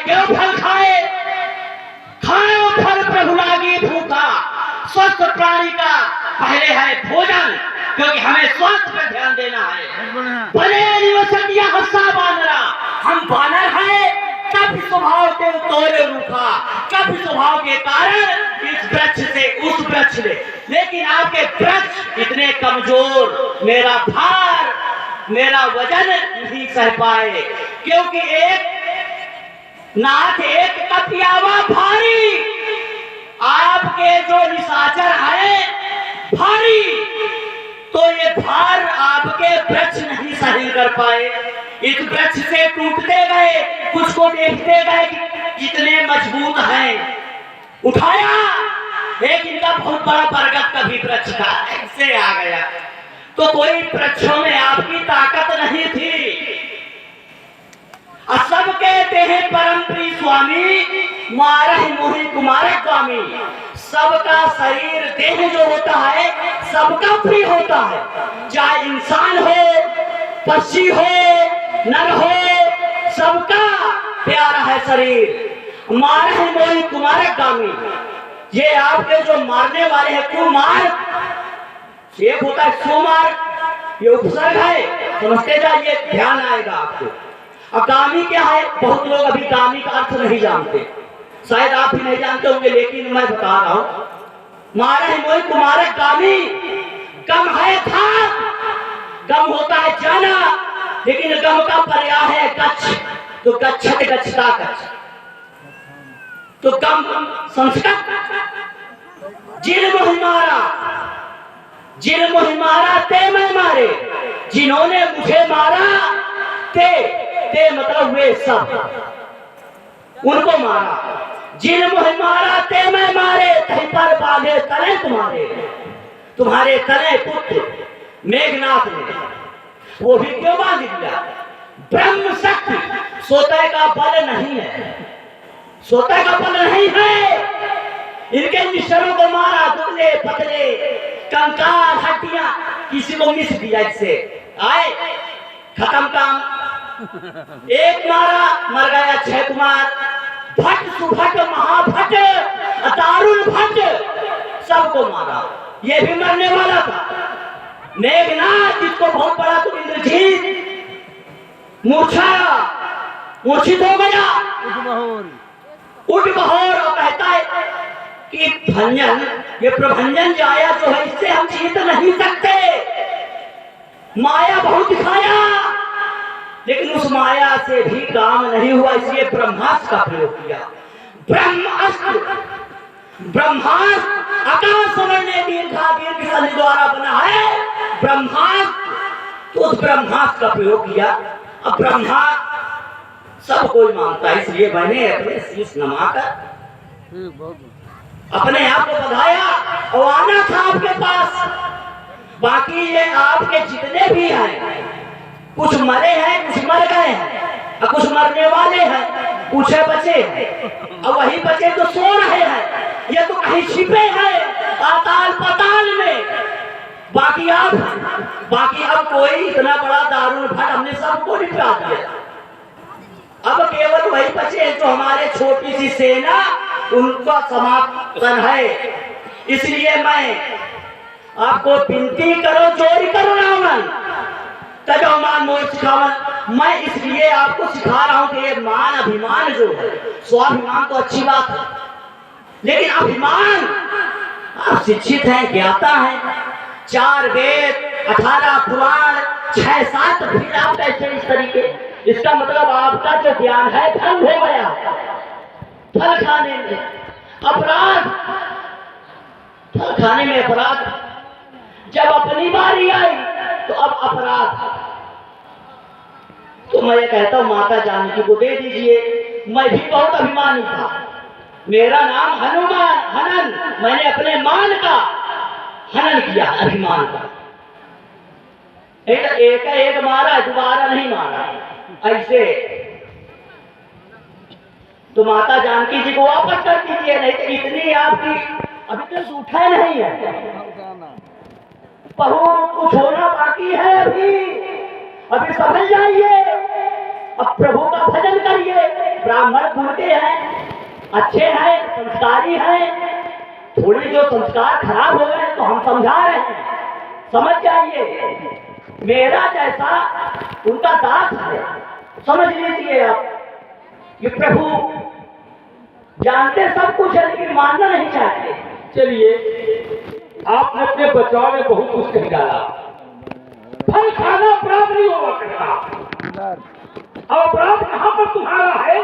क्यों फल खाए? खाओ फल प्रभु लागी भूखा। स्वस्थ प्राणी का पहले है भोजन, क्योंकि हमें स्वास्थ्य पर ध्यान देना है। बने निवसतिया हस्सा बानरा, हम बानर हैं, कभी स्वभाव के तोरे रूखा, कभी स्वभाव के कारण इस वृक्ष से उस वृक्ष ले, लेकिन आपके वृक्ष इतने कमजोर, मेरा भार, मेरा वजन नहीं सह पाए, क्योंकि एक नाथ एक कपियावा भारी, आपके जो निशाचर है भारी, तो ये भार आपके वृक्ष नहीं सहन कर पाए। इस वृक्ष से टूटते गए, कुछ को देखते गए कि कितने मजबूत हैं, उठाया एक इनका बहुत बड़ा बरगद का भी वृक्ष था, ऐसे आ गया। तो कोई वृक्षों में आपकी ताकत नहीं थी। सब कहते हैं परम प्रिय स्वामी, मारह मोहि कुमार स्वामी। सबका शरीर देह जो होता है सबका प्रिय होता है, चाहे इंसान हो, पक्षी हो, नर हो, सबका प्यारा है शरीर। मारह मोहि कुमार स्वामी, ये आपके जो मारने वाले हैं कुमार, एक होता है सुमार, ये उपसर्ग है, समझते जाइए, ध्यान आएगा आपको। अकामी क्या है? बहुत लोग अभी कामी का अर्थ नहीं जानते, शायद आप भी नहीं जानते होंगे, लेकिन मैं बता रहा हूं। मारे मोहि कुमार कामी, गम है था, गम होता है जाना, लेकिन गम का पर्याय है गच्छ, तो गच्छत गच्छता गच्छ, तो गम संस्कृत। जिन मोहि मारा, जिन मोहि मारा ते मैं मारे, जिन्होंने मुझे मारा ते मतलब वे सब, उनको मारा। जिन मोहि मारा ते मैं मारे, कहीं पर बांधे तले तुम्हारे, तुम्हारे तले पुत्र मेघनाथ ने, वो भी क्यों बांध दिया? ब्रह्म शक्ति, सोते का बल नहीं है, सोते का बल नहीं है। इनके मिश्रों को मारा, दुबले पतले कंकाल हड्डियां, किसी को मिस दिया, इससे आए खत्म काम। एक मारा, मर गया 6 कुमार, भट्ट सुभट महाभट्ट दारुण भट्ट, सबको मारा, ये भी मरने वाला था। मेघनाथ जिसको बहुत बड़ा तो इंद्रजीत मूर्छित हो गया, उठ बहोर, और कहता है कि भंजन, ये प्रभंजन जाया जो है, इससे हम जीत नहीं सकते। माया बहुत दिखाया, लेकिन उस माया से भी काम नहीं हुआ, इसलिए ब्रह्मास्त्र का प्रयोग किया। ब्रह्मास्त्र, ब्रह्मास्त्र आकाश ने दीर्घा दीर्घ संधि द्वारा बना है ब्रह्मास्त्र, तो उस ब्रह्मास्त्र का प्रयोग किया। अब ब्रह्मा सब कोई मानता है, इसलिए मैंने अपने शीश नमाकर अपने आप को बधाया, और आना था आपके पास। बाकी ये आपके जितने भी हैं, कुछ मरे हैं, कुछ मर गए हैं, और कुछ मरने वाले हैं, कुछ बचे हैं, और वही बचे तो सो रहे हैं, ये तो कहीं छिपे हैं पाताल पाताल में। बाकी अब कोई इतना बड़ा दारुण भट्ट हमने सबको निपटा दिया। अब केवल वही बचे जो हमारे छोटी सी सेना, उनका समापन है। इसलिए मैं आपको विनती करो, जोरी करो रावण, तजो मान मोह सिखावन। मैं इसलिए आपको सिखा रहा हूं कि ये मान अभिमान जो है, स्वाभिमान तो अच्छी बात है, लेकिन अभिमान, आप शिक्षित हैं, ज्ञाता हैं, 4 वेद 18 पुराण 6-7 फिर आप कैसे इस तरीके, इसका मतलब आपका जो ज्ञान है भंग हो गया। फल खाने में अपराध, फल खाने में अपराध, जब अपनी बारी आई तो अब अपराध। तो मैं कहता हूं माता जानकी को दे दीजिए। मैं भी बहुत अभिमानी था, मेरा नाम हनुमान, हनन, मैंने अपने मान का हनन किया, अभिमान का। एक मारा, दोबारा नहीं मारा, ऐसे। तो माता जानकी जी को वापस कर दीजिए, नहीं तो इतनी आपकी अभी तक उठा नहीं है। बहुत कुछ होना बाकी है, अभी समझ जाइए। अब प्रभु का भजन करिए। ब्राह्मण कुल के हैं, अच्छे हैं, संस्कारी हैं। थोड़े जो संस्कार खराब हो गए तो हम समझा रहे हैं, समझ जाइए। मेरा जैसा उनका दास है, समझ लीजिए आप। ये प्रभु जानते सब कुछ है लेकिन मानना नहीं चाहते। चलिए, आपने अपने बचाव में बहुत कुछ कह डाला। फल खाना अपराध नहीं हुआ करता। अपराध कहाँ पर तुम्हारा है,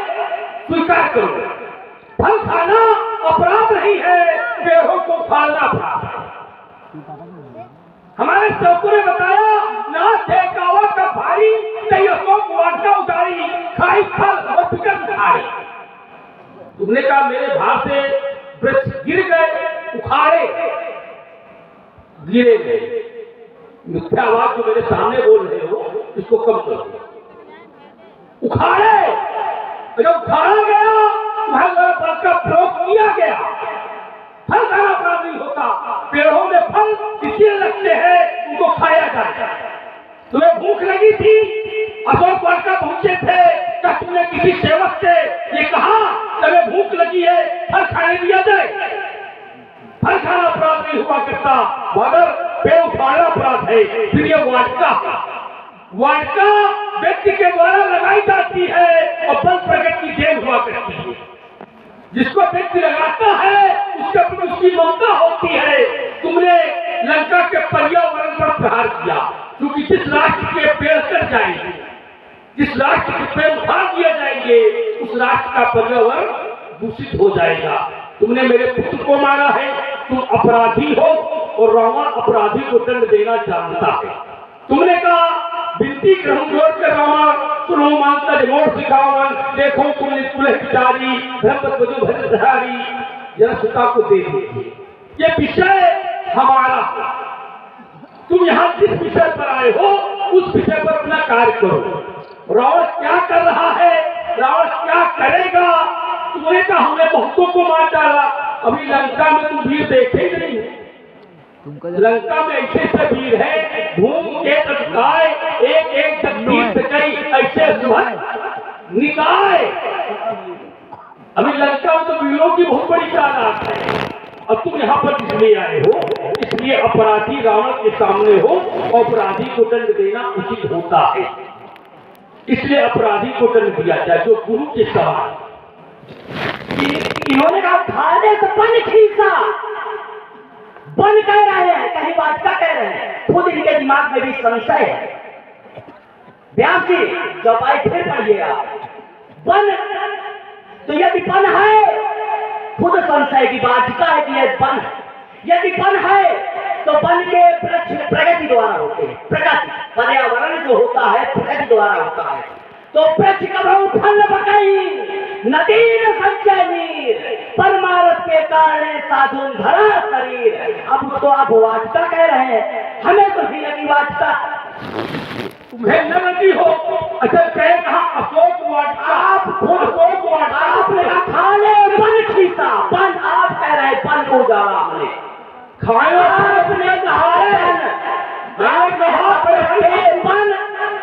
स्वीकार करो। फल खाना अपराध नहीं है, पेड़ों को खाना अपराध है। हमारे चौकों ने बताया, ना देखावा का भारी नहीं अशोक वाटका उतारी, खाई फल और फिकर उठाई। तुमने कहा मेरे भाव से वृक्ष गिर गए, उखाड़े, गिरे गए। मिथ्या आवाज जो मेरे सामने बोल रहे हो, इसको कम करो। उखाड़े, जब उखाड़ा गया फल का प्रयोग किया गया। फल खाना अपराध नहीं होता। पेड़ों में फल इसलिए लगते हैं उनको खाया जाए। तुम्हें भूख लगी थी, अशोक वाटिका पहुंचे थे, क्या तुमने किसी सेवक से ये कहा तुम्हें भूख लगी है, फल खाने दिया जाए? फल खाना अपराध नहीं हुआ करता, मगर पेड़ उखाड़ना अपराध है। फिर ये वाटिका व्यक्ति के द्वारा लगाई जाती है और बल प्रकट की देन हुआ करती है। जिसको व्यक्ति लगाता है उसके प्रति उसकी ममता होती है। तुमने लंका के पर्यावरण पर प्रहार किया, क्योंकि जिस राष्ट्र के पेड़ कट जाएंगे, जिस राष्ट्र के पेड़ उखाड़ दिए जाएंगे, उस राष्ट्र का पर्यावरण दूषित हो जाएगा। तुमने मेरे पुत्र को मारा है, तुम अपराधी हो और रावण अपराधी को दंड देना जानता है। तुमने कहा विनती करूं जोर के रावण, सुनो मानता रिमोट सिखावन, देखो तुम निष्कुलचारी ब्रह्मध्वजो भजधारी, जनसुता को दे दीजिए। ये विषय हमारा, तुम यहाँ जिस विषय पर आए हो उस विषय पर अपना कार्य करो। रावण क्या कर रहा है, रावण क्या करेगा? तुमने कहा हमने बहुतों को मार डाला, अभी लंका में तुम वीर देखे ही नहीं। लंका में ऐसे से वीर है, धूम के तत्काय एक एक तीर्थ गई ऐसे निकाय। अभी लंका में तो वीरों की बहुत बड़ी तादाद है, अब तुम यहाँ पर इसलिए आए हो, इसलिए अपराधी रावण के सामने हो, अपराधी को दंड देना उचित होता है। इसलिए अपराधी को दंड दिया जाए जो गुरु के समान। इन्होंने कहा खाने से बन खींचा, बन कह रहे हैं, कहीं वाटिका कह रहे हैं। खुद इनके दिमाग में भी संशय है। व्यास जी जब आए फिर पढ़िएगा, बन तो यदि बन है, खुद संशय की वाटिका है कि यह बन, यदि बन है तो बन के प्रगति द्वारा होते हैं। प्रगति पर्यावरण जो होता है प्रगति द्वारा होता है। तो वृक्ष कभू फल पकई, नदी न संचय नीर, परमारथ के कारण साधुन धरा शरीर। अब उसको आप वाटिका कह रहे हैं, हमें तो नहीं लगी वाटिका। तुम्हें न लगी हो? अच्छा कहे कहा अशोक वाटिका, आप खुद अशोक वाटिका आपने कहा खाने बन खींचा, बन आप कह रहे हैं बन को उजाड़ा हमने खाया। आपने कहा बन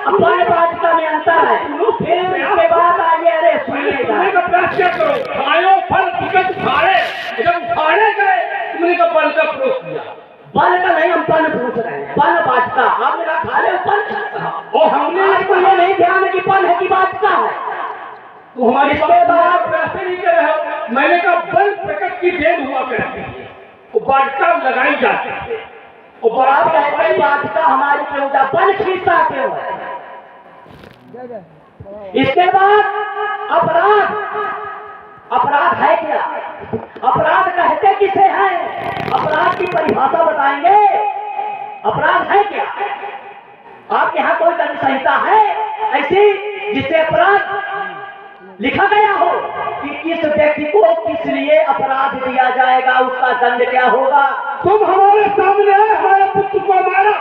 अपन वाटिका में अंतर है। फिर उसके बाद आइए, अरे सुनिएगा क्या करो, खायो फल टिकट उखाड़े, जब उखाड़े गए तुमने का बल का प्रयोग किया। बल का नहीं, हम बन पूछ रहे हैं, बन वाटिका। आपने कहा खा ले बन, और हमने आपको ये नहीं ध्यान है कि बन है कि वाटिका है। तो हमारी बात वैसे नहीं कर रहे हो। मैंने कहा बल प्रकट की देन हुआ करती है, वो वाटिका लगाई जाती है। और आप कहते हैं वाटिका हमारी क्यों था, बन खींचा क्यों है? इसके बाद अपराध, अपराध है क्या? अपराध कहते किसे हैं? अपराध की परिभाषा बताएंगे। अपराध है क्या? आपके यहाँ कोई दंड संहिता है ऐसी जिससे अपराध लिखा गया हो कि किस व्यक्ति को किस लिए अपराध दिया जाएगा, उसका दंड क्या होगा? तुम हमारे सामने आए, हमारे पुत्र को मारा,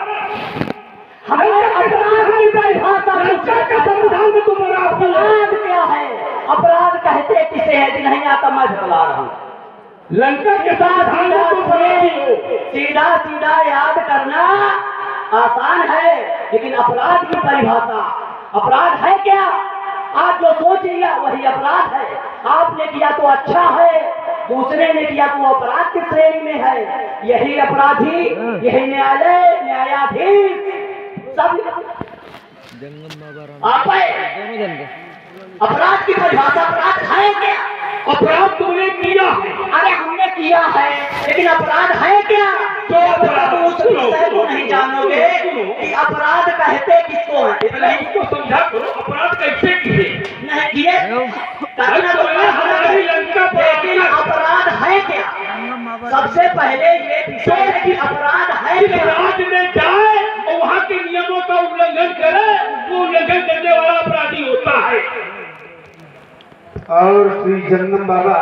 हमें अपराध की परिभाषा का संविधान में तुम्हारा अपराध क्या है? अपराध कहते किसे है? जिन्हैया का मैं बता रहा हूँ। लंका के सीधा सीधा याद करना आसान है, लेकिन अपराध की परिभाषा, अपराध है क्या? आप जो सोच लिया वही अपराध है। आपने किया तो अच्छा है, दूसरे ने किया तो अपराध की श्रेणी में है। यही अपराधी, यही न्यायालय, न्यायाधीश सब आप अपराध की परिभाषा अपराध है क्या? अपराध तुमने किया है। अरे हमने किया है, लेकिन अपराध है क्या? तो अपराध उस विषय को नहीं जानोगे कि अपराध कहते किसको है। पहले इसको समझा करो, अपराध कैसे किए नहीं किए लेकिन अपराध है क्या? सबसे पहले ये विषय है कि अपराध है जिस क्या? राज्य में जाए और वहाँ के नियमों का उल्लंघन करे, वो उल्लंघन करने वाला अपराधी होता है। और श्री जंगम बाबा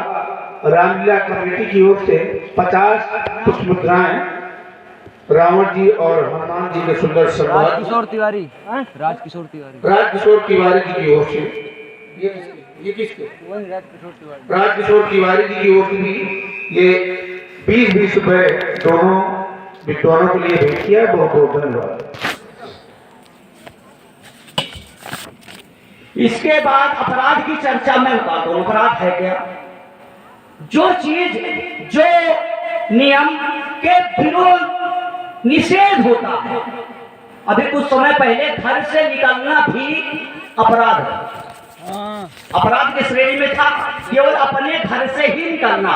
रामलीला कमेटी की ओर से 50 कुछ मुद्राएं रावण जी और हनुमान जी के सुंदर सम्मान राजकिशोर तिवारी राजकिशोर तिवारी राजकिशोर तिवारी जी की ओर से ये किसके वही राजकिशोर तिवारी राजकिशोर तिवारी जी की ओर से भी ये 20-20 रुपए दोनों विद्वानों के लिए भेज किया। बहुत बहुत धन्यवाद। इसके बाद अपराध की चर्चा में बताता हूं। अपराध है क्या? जो चीज जो नियम के विरोध निषेध होता है। अभी कुछ समय पहले घर से निकलना भी अपराध है। अपराध की श्रेणी में था केवल अपने घर से ही निकलना।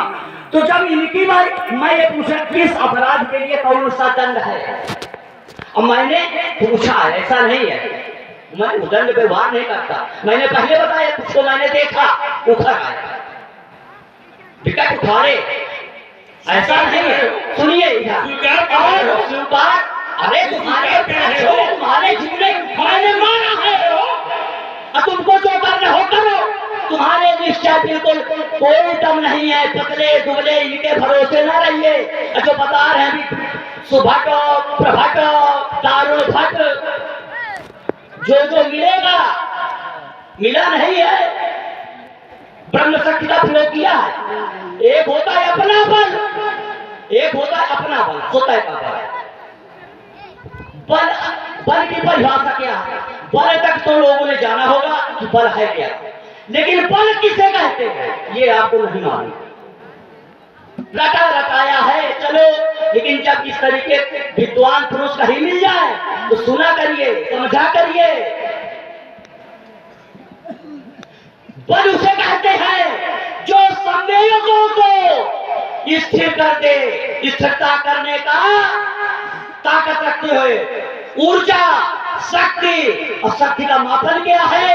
तो जब इनकी बात मैं ये पूछा किस अपराध के लिए कौन सा दंड है, और मैंने पूछा ऐसा नहीं है मैं दंड व्यवहार नहीं करता। मैंने पहले बताया कुछ को मैंने देखा उखड़ आया विकट उखाड़े, ऐसा नहीं है। सुनिए और स्वीकार, अरे तुम्हारे जितने मैंने माना है और तुमको जो करना हो करो। तुम्हारे निश्चय बिल्कुल कोई दम नहीं है, पतले दुबले इनके भरोसे न रहिए। जो बता रहे हैं सुभटो प्रभटो दारुण भट, जो मिलेगा मिला नहीं है। ब्रह्म शक्ति का प्रयोग किया है। एक होता है अपना बल, एक होता है अपना बल, स्वतः का बल। बल की परिभाषा क्या है? बल तक तो लोगों ने जाना होगा कि बल है क्या, लेकिन बल किसे कहते हैं ये आपको नहीं मालूम। रटा रटाया है चलो, लेकिन जब इस तरीके विद्वान पुरुष कहीं मिल जाए तो सुना करिए, समझा करिए। बल उसे कहते हैं जो संवेदों को स्थिर कर दे, स्थिरता करने का ताकत रखते हुए। ऊर्जा, शक्ति, और शक्ति का मापन क्या है?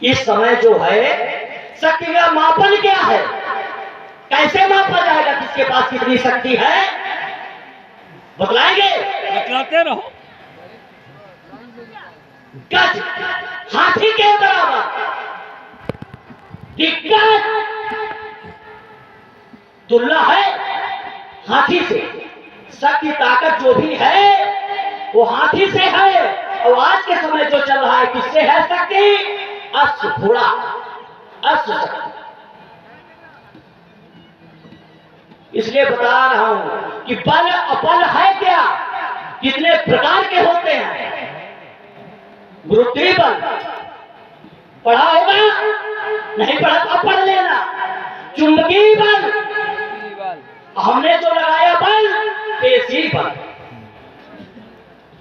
इस समय जो है शक्ति का मापन क्या है? कैसे मापा जाएगा किसके पास कितनी शक्ति है? बतलाएंगे? बतलाते रहो। गज हाथी के बराबर, दिक्कत तुलना है हाथी से। शक्ति ताकत जो भी है वो हाथी से है। और आज के समय जो चल रहा है किससे है शक्ति? अश्व, घोड़ा, अश्व शक्ति। इसलिए बता रहा हूं कि बल अपल है क्या, कितने प्रकार के होते हैं। गुरुत्वीय बल पढ़ा होगा, नहीं पढ़ा तो पढ़ लेना। चुंबकीय बल, हमने जो लगाया बल पेशी बल,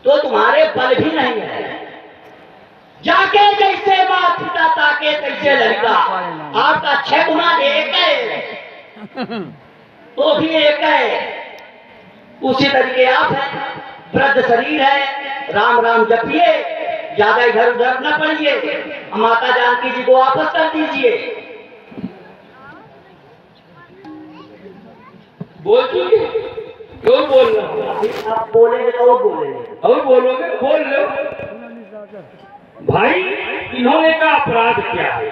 तो तुम्हारे बल भी नहीं है। जाके जैसे माँ पिता ताके तैसे लड़का, आपका 6 गुना 1 है तो भी 1 है। उसी तरीके आप है, वृद्ध शरीर है, राम राम जपिए, ज्यादा इधर उधर न पड़िए। माता जानकी जी को वापस कर दीजिए। बोल चुके क्यों बोल रहे हो? आप बोलेंगे तो बोलेंगे और बोलोगे बोल लो। भाई इन्होंने का अपराध क्या है?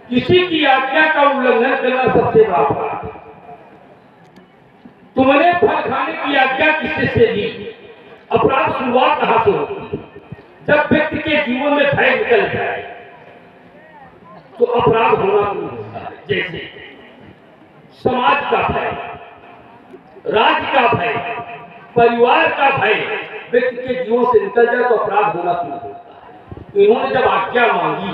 किसी की आज्ञा का उल्लंघन करना सबसे बड़ा अपराध। तुमने फल खाने की आज्ञा किससे से ली? अपराध शुरुआत कहां से होती है? जब व्यक्ति के जीवन में भय निकल जाए तो अपराध होना शुरू होता है। जैसे समाज का भय, राज्य का भय, परिवार का भय व्यक्ति के जीवन से निकल जाए तो अपराध होना शुरू होता है। इन्होंने जब आज्ञा मांगी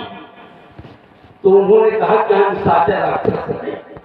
तो उन्होंने कहा कि हम साचा राक्षस हैं,